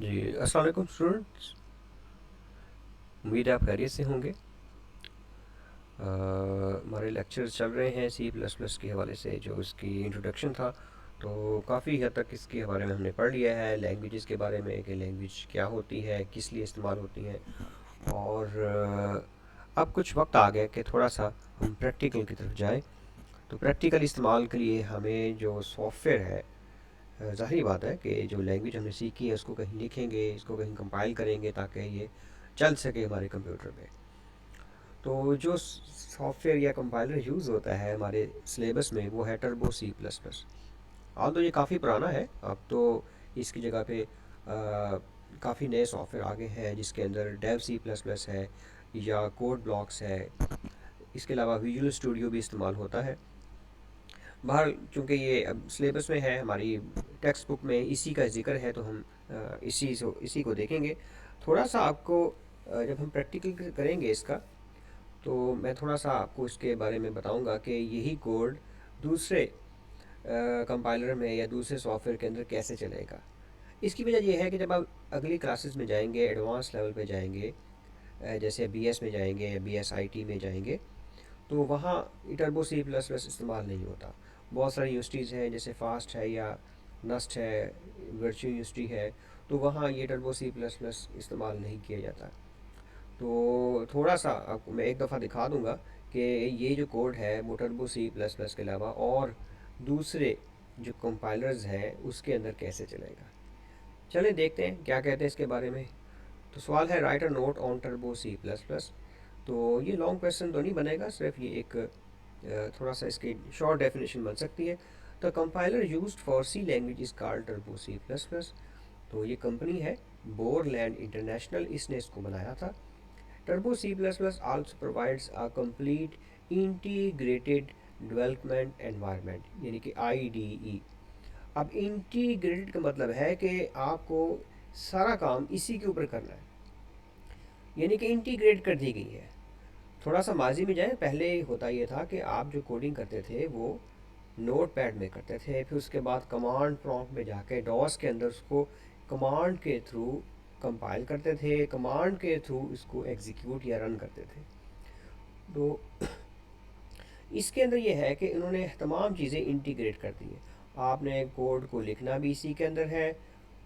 जी, अस्सलाम वालेकुम स्टूडेंट्स। उम्मीद है आप खैरियत से होंगे। हमारे लेक्चर्स चल रहे हैं सी प्लस प्लस के हवाले से, जो इसकी इंट्रोडक्शन था तो काफ़ी हद तक इसके बारे में हमने पढ़ लिया है, लैंग्वेजेस के बारे में कि लैंग्वेज क्या होती है, किस लिए इस्तेमाल होती हैं। और अब कुछ वक्त आ गया कि थोड़ा सा हम प्रैक्टिकल की तरफ जाएं। तो प्रैक्टिकल इस्तेमाल के लिए हमें जो सॉफ्टवेयर है, ज़ाहिर बात है कि जो लैंग्वेज हमने सीखी है उसको कहीं लिखेंगे, इसको कहीं कंपाइल करेंगे ताकि ये चल सके हमारे कंप्यूटर पे। तो जो सॉफ्टवेयर या कंपाइलर यूज़ होता है हमारे सिलेबस में वो है टर्बो सी प्लस प्लस। हाल तो ये काफ़ी पुराना है, अब तो इसकी जगह पे काफ़ी नए सॉफ्टवेयर आ गए हैं जिसके अंदर डेव सी प्लस प्लस है या कोड ब्लॉक्स है। इसके अलावा विजुअल स्टूडियो भी इस्तेमाल होता है। बहरहाल चूँकि ये अब सिलेबस में है, हमारी टेक्स्ट बुक में इसी का जिक्र है, तो हम इसी को देखेंगे। थोड़ा सा आपको जब हम प्रैक्टिकल करेंगे इसका, तो मैं थोड़ा सा आपको इसके बारे में बताऊंगा कि यही कोड दूसरे कंपाइलर में या दूसरे सॉफ्टवेयर के अंदर कैसे चलेगा। इसकी वजह यह है कि जब आप अगली क्लासेस में जाएंगे, एडवांस लेवल पे जाएंगे, जैसे बीएस में जाएंगे या बीएसआईटी में जाएंगे, तो वहाँ टर्बो सी प्लस प्लस इस्तेमाल नहीं होता। बहुत सारी यूनिवर्सिटीज़ हैं जैसे फास्ट है या नस्ट है, वर्चुअल यूनिवर्सिटी है, तो वहाँ ये टर्बो सी प्लस प्लस इस्तेमाल नहीं किया जाता। तो थोड़ा सा आपको मैं एक दफ़ा दिखा दूंगा कि ये जो कोड है वो टर्बो सी प्लस प्लस के अलावा और दूसरे जो कंपाइलर्स हैं उसके अंदर कैसे चलेगा। चलें देखते हैं क्या कहते हैं इसके बारे में। तो सवाल है, write a note on turbo C plus plus. तो ये लॉन्ग क्वेश्चन तो नहीं बनेगा, सिर्फ ये एक थोड़ा सा इसकी शॉर्ट डेफिनेशन बन सकती है। The compiler used for C language is called turbo C plus plus. तो ये कंपनी है बोरलैंड इंटरनेशनल, इसने इसको बनाया था। Turbo C++ also provides a complete integrated development environment, यानी कि IDE। अब इंटीग्रेटेड का मतलब है कि आपको सारा काम इसी के ऊपर करना है, यानी कि इंटीग्रेट कर दी गई है। थोड़ा सा माजी में जाए, पहले होता ये था कि आप जो कोडिंग करते थे वो नोट पैड में करते थे, फिर उसके बाद कमांड प्रॉम्प्ट में जाके डॉस के अंदर उसको कमांड के थ्रू कंपाइल करते थे, कमांड के थ्रू इसको एग्जीक्यूट या रन करते थे। तो इसके अंदर ये है कि इन्होंने तमाम चीज़ें इंटीग्रेट कर दी है। आपने कोड को लिखना भी इसी के अंदर है,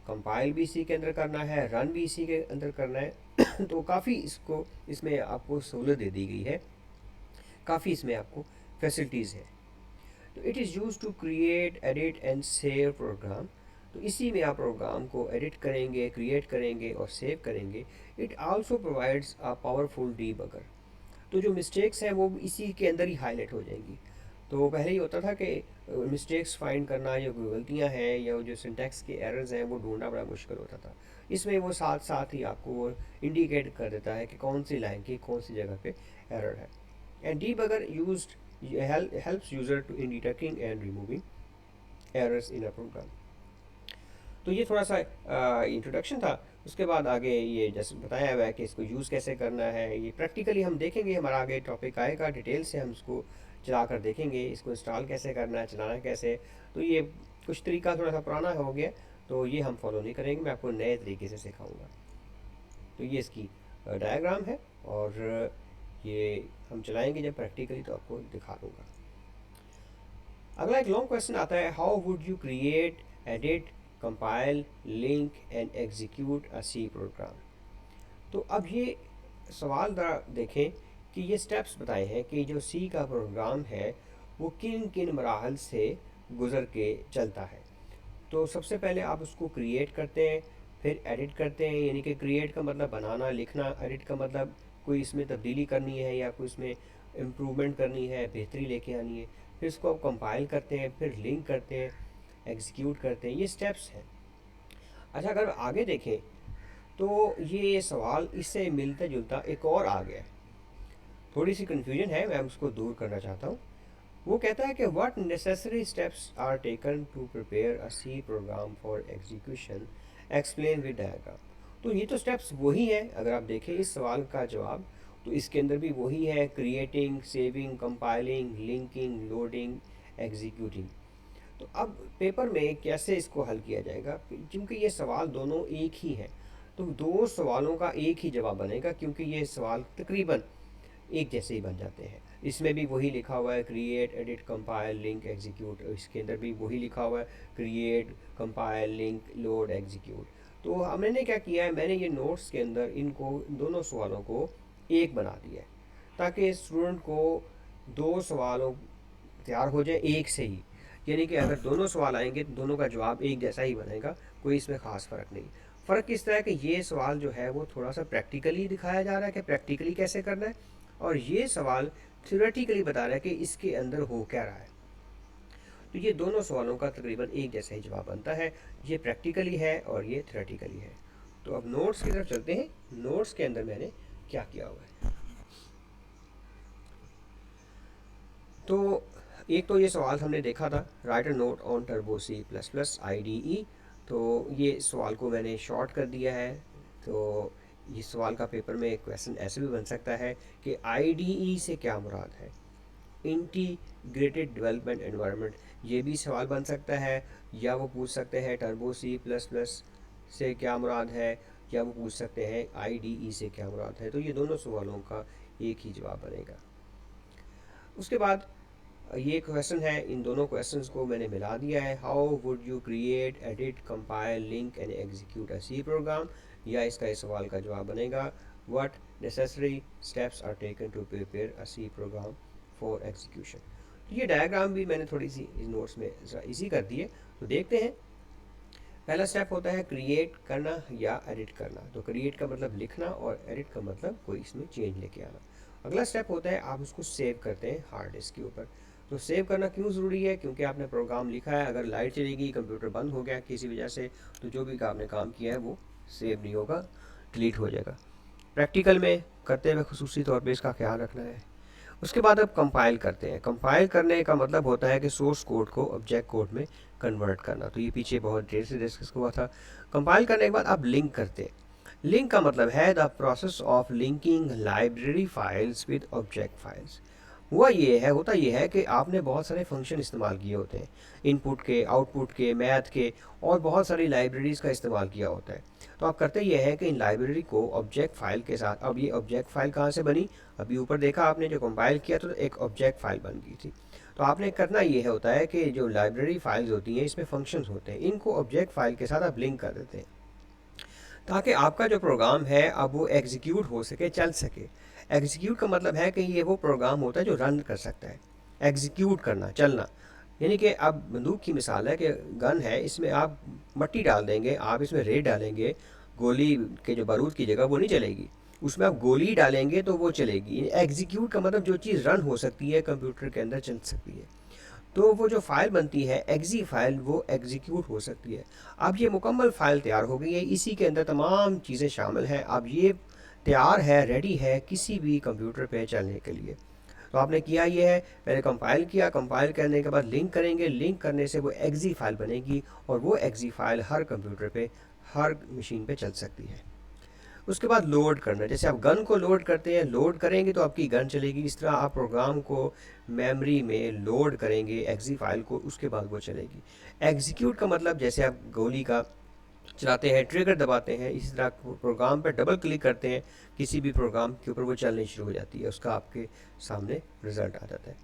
कंपाइल भी इसी के अंदर करना है, रन भी इसी के अंदर करना है। तो काफ़ी इसको इसमें आपको सहूलत दे दी गई है, काफ़ी इसमें आपको फैसिलिटीज़ है। तो it is use to create, edit and save program. तो इसी में आप प्रोग्राम को एडिट करेंगे, क्रिएट करेंगे और सेव करेंगे। It also provides a powerful debugger. तो जो मिस्टेक्स हैं वो इसी के अंदर ही हाईलाइट हो जाएंगी। तो पहले ही होता था कि मिस्टेक्स फाइंड करना या गलतियां हैं या जो सिंटैक्स के एरर्स हैं वो ढूंढना बड़ा मुश्किल होता था। इसमें वो साथ साथ ही आपको इंडिकेट कर देता है कि कौन सी लाइन की कौन सी जगह पे एरर है। And debugger used helps user to in detecting and removing errors in a program। तो ये थोड़ा सा इंट्रोडक्शन था। उसके बाद आगे ये जैसे बताया हुआ है कि इसको यूज़ कैसे करना है, ये प्रैक्टिकली हम देखेंगे। हमारा आगे टॉपिक आएगा, डिटेल से हम इसको चला कर देखेंगे, इसको इंस्टॉल कैसे करना है, चलाना कैसे। तो ये कुछ तरीका थोड़ा सा पुराना हो गया, तो ये हम फॉलो नहीं करेंगे, मैं आपको नए तरीके से सिखाऊंगा। तो ये इसकी डायग्राम है और ये हम चलाएंगे जब प्रैक्टिकली तो आपको दिखा दूंगा। अगला एक लॉन्ग क्वेश्चन आता है, how would you create, edit, compile, link and execute a C program. तो अब ये सवाल ज़रा देखें कि ये स्टेप्स बताए हैं कि जो सी का प्रोग्राम है वो किन किन मराहल से गुज़र के चलता है। तो सबसे पहले आप उसको क्रिएट करते हैं, फिर एडिट करते हैं, यानी कि क्रिएट का मतलब बनाना लिखना, एडिट का मतलब कोई इसमें तब्दीली करनी है या कोई इसमें इम्प्रूवमेंट करनी है, बेहतरी लेके आनी है। फिर इसको आप कंपाइल करते हैं, फिर लिंक करते हैं, एग्जीक्यूट करते हैं। ये स्टेप्स हैं। अच्छा, अगर आगे देखें तो ये सवाल इससे मिलता जुलता एक और आ गया है, थोड़ी सी कन्फ्यूजन है, मैं उसको दूर करना चाहता हूँ। वो कहता है कि what necessary steps are taken to prepare a C program for execution, explain with diagram. तो ये तो स्टेप्स वही हैं, अगर आप देखें इस सवाल का जवाब तो इसके अंदर भी वही है, creating, saving, compiling, linking, loading, executing. तो अब पेपर में कैसे इसको हल किया जाएगा, क्योंकि ये सवाल दोनों एक ही हैं, तो दो सवालों का एक ही जवाब बनेगा, क्योंकि ये सवाल तकरीबन एक जैसे ही बन जाते हैं। इसमें भी वही लिखा हुआ है, create edit compile link execute, इसके अंदर भी वही लिखा हुआ है, create compile link load execute. तो हमने क्या किया है, मैंने ये नोट्स के अंदर इनको दोनों सवालों को एक बना दिया है, ताकि स्टूडेंट को दो सवालों तैयार हो जाए एक से ही। यानी कि अगर दोनों सवाल आएंगे तो दोनों का जवाब एक जैसा ही बनेगा, कोई इसमें ख़ास फ़र्क नहीं। फ़र्क किस तरह कि ये सवाल जो है वो थोड़ा सा प्रैक्टिकली दिखाया जा रहा है कि प्रैक्टिकली कैसे करना है, और ये सवाल थ्योरेटिकली बता रहा है कि इसके अंदर हो क्या रहा है। तो ये दोनों सवालों का तकरीबन एक जैसा ही जवाब बनता है, ये प्रैक्टिकली है और ये थ्योरेटिकली है। तो अब नोट्स की तरफ चलते हैं। नोट्स के अंदर मैंने क्या किया हुआ है, तो एक तो ये सवाल हमने देखा था, write a note on turbo C plus plus IDE। तो ये सवाल को मैंने शॉर्ट कर दिया है। तो इस सवाल का पेपर में एक क्वेश्चन ऐसे भी बन सकता है कि IDE से क्या मुराद है, इंटीग्रेटेड डेवलपमेंट एनवायरनमेंट, ये भी सवाल बन सकता है। या वो पूछ सकते हैं टर्बो सी प्लस प्लस से क्या मुराद है, या वो पूछ सकते हैं IDE से क्या मुराद है। तो ये दोनों सवालों का एक ही जवाब बनेगा। उसके बाद ये क्वेश्चन है, इन दोनों क्वेश्चंस को मैंने मिला दिया है। How would you create edit compile link and execute a C program, या इसका इस सवाल का जवाब बनेगा what necessary steps are taken to prepare a C program for execution. तो ये डायग्राम भी मैंने थोड़ी सी इस नोट्स में इजी कर दी है। तो देखते हैं, पहला स्टेप होता है क्रिएट करना या एडिट करना। तो क्रिएट का मतलब लिखना और एडिट का मतलब कोई इसमें चेंज लेके आना। अगला स्टेप होता है आप उसको सेव करते हैं हार्ड डिस्क के ऊपर। तो सेव करना क्यों ज़रूरी है, क्योंकि आपने प्रोग्राम लिखा है, अगर लाइट चलेगी, कंप्यूटर बंद हो गया किसी वजह से, तो जो भी आपने काम किया है वो सेव नहीं होगा, डिलीट हो जाएगा। प्रैक्टिकल में करते हुए खुसूसी तौर पर इसका ख्याल रखना है। उसके बाद अब कंपाइल करते हैं। कंपाइल करने का मतलब होता है कि सोर्स कोड को ऑब्जेक्ट कोड में कन्वर्ट करना। तो ये पीछे बहुत देर से डिस्कस हुआ था। कंपाइल करने के बाद आप लिंक करते हैं। लिंक का मतलब है the process of linking library files with object files. होता ये है कि आपने बहुत सारे फंक्शन इस्तेमाल किए होते हैं, इनपुट के, आउटपुट के, मैथ के, और बहुत सारी लाइब्रेरीज़ का इस्तेमाल किया होता है। तो आप करते ये है कि इन लाइब्रेरी को ऑब्जेक्ट फाइल के साथ, अब ये ऑब्जेक्ट फाइल कहाँ से बनी, अभी ऊपर देखा आपने जो कंपाइल किया तो एक ऑब्जेक्ट फाइल बन गई थी। तो आपने करना ये होता है कि जो लाइब्रेरी फाइल्स होती हैं इसमें फंक्शंस होते हैं, इनको ऑब्जेक्ट फाइल के साथ आप लिंक कर देते हैं, ताकि आपका जो प्रोग्राम है अब वो एग्जीक्यूट हो सके, चल सके। एग्जीक्यूट का मतलब है कि ये वो प्रोग्राम होता है जो रन कर सकता है। एग्जीक्यूट करना, चलना, यानी कि अब बंदूक की मिसाल है कि गन है, इसमें आप मट्टी डाल देंगे, आप इसमें रेत डालेंगे, गोली के जो बारूद की जगह वो नहीं चलेगी, उसमें आप गोली डालेंगे तो वो चलेगी। एग्जीक्यूट का मतलब जो चीज़ रन हो सकती है, कंप्यूटर के अंदर चल सकती है। तो वो जो फाइल बनती है एग्जी फाइल, वो एग्जीक्यूट हो सकती है। अब ये मुकम्मल फाइल तैयार हो गई है, इसी के अंदर तमाम चीज़ें शामिल हैं। अब ये तैयार है, रेडी है किसी भी कंप्यूटर पे चलने के लिए। तो आपने किया ये है, पहले कंपाइल किया, कंपाइल करने के बाद लिंक करेंगे, लिंक करने से वो एग्जी फाइल बनेगी, और वो एग्जी फाइल हर कंप्यूटर पे, हर मशीन पे चल सकती है। उसके बाद लोड करना, जैसे आप गन को लोड करते हैं, लोड करेंगे तो आपकी गन चलेगी, इस तरह आप प्रोग्राम को मेमोरी में लोड करेंगे एग्जी फाइल को, उसके बाद वो चलेगी। एग्जीक्यूट का मतलब जैसे आप गोली का चलाते हैं, ट्रिगर दबाते हैं, इसी तरह प्रोग्राम पर डबल क्लिक करते हैं किसी भी प्रोग्राम के ऊपर, वो चलनी शुरू हो जाती है, उसका आपके सामने रिजल्ट आ जाता है।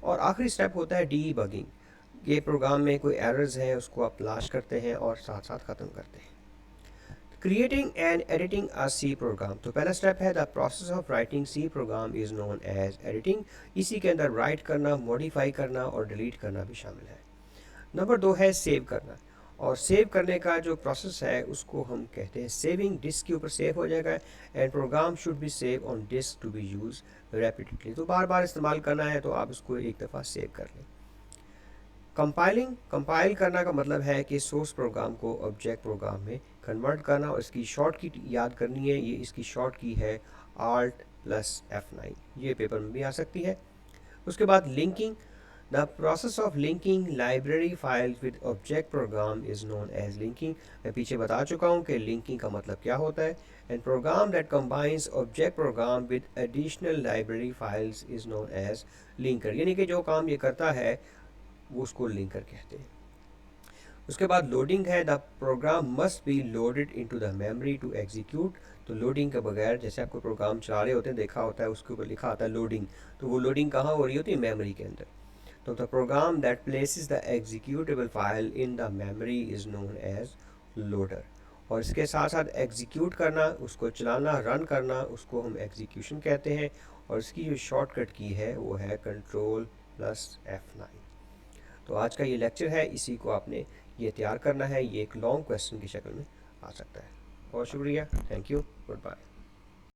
और आखिरी स्टेप होता है डीबगिंग। ये प्रोग्राम में कोई एरर्स हैं उसको आप तलाश करते हैं और साथ साथ ख़त्म करते हैं। Creating and editing a C program, तो पहला स्टेप है the process of writing C program is known as editing. इसी के अंदर राइट करना, मॉडिफाई करना और डिलीट करना भी शामिल है। नंबर 2 है सेव करना, और सेव करने का जो प्रोसेस है उसको हम कहते हैं सेविंग। डिस्क के ऊपर सेव हो जाएगा, and program should be save on disk to be use repeatedly. तो बार बार इस्तेमाल करना है तो आप इसको एक दफ़ा सेव कर लें। कंपाइलिंग, कंपाइल करना का मतलब है कि सोर्स प्रोग्राम को ऑब्जेक्ट प्रोग्राम में कन्वर्ट करना, और इसकी शॉर्ट की याद करनी है। ये इसकी शॉर्ट की है Alt+F9, ये पेपर में भी आ सकती है। उसके बाद linking, the process of linking library files with object program is known as linking. मैं पीछे बता चुका हूँ कि लिंकिंग का मतलब क्या होता है। And program that combines object program with additional library files is known as linker, यानी कि जो काम ये करता है वो उसको लिंकर कहते हैं। उसके बाद लोडिंग है, the program must be loaded into the memory to execute. तो लोडिंग के बगैर, जैसे आपको प्रोग्राम चला रहे होते हैं, देखा होता है उसके ऊपर लिखा आता है लोडिंग, तो वो लोडिंग कहाँ हो रही होती है? मेमोरी के अंदर। तो the program that places the executable file in the memory is known as loader. और इसके साथ साथ एग्जीक्यूट करना, उसको चलाना, रन करना, उसको हम एग्जीक्यूशन कहते हैं। और इसकी जो शॉर्टकट की है वो है Ctrl+F9। तो आज का ये लेक्चर है, इसी को आपने ये तैयार करना है। ये एक लॉन्ग क्वेश्चन की शक्ल में आ सकता है। बहुत शुक्रिया, थैंक यू, गुड बाय।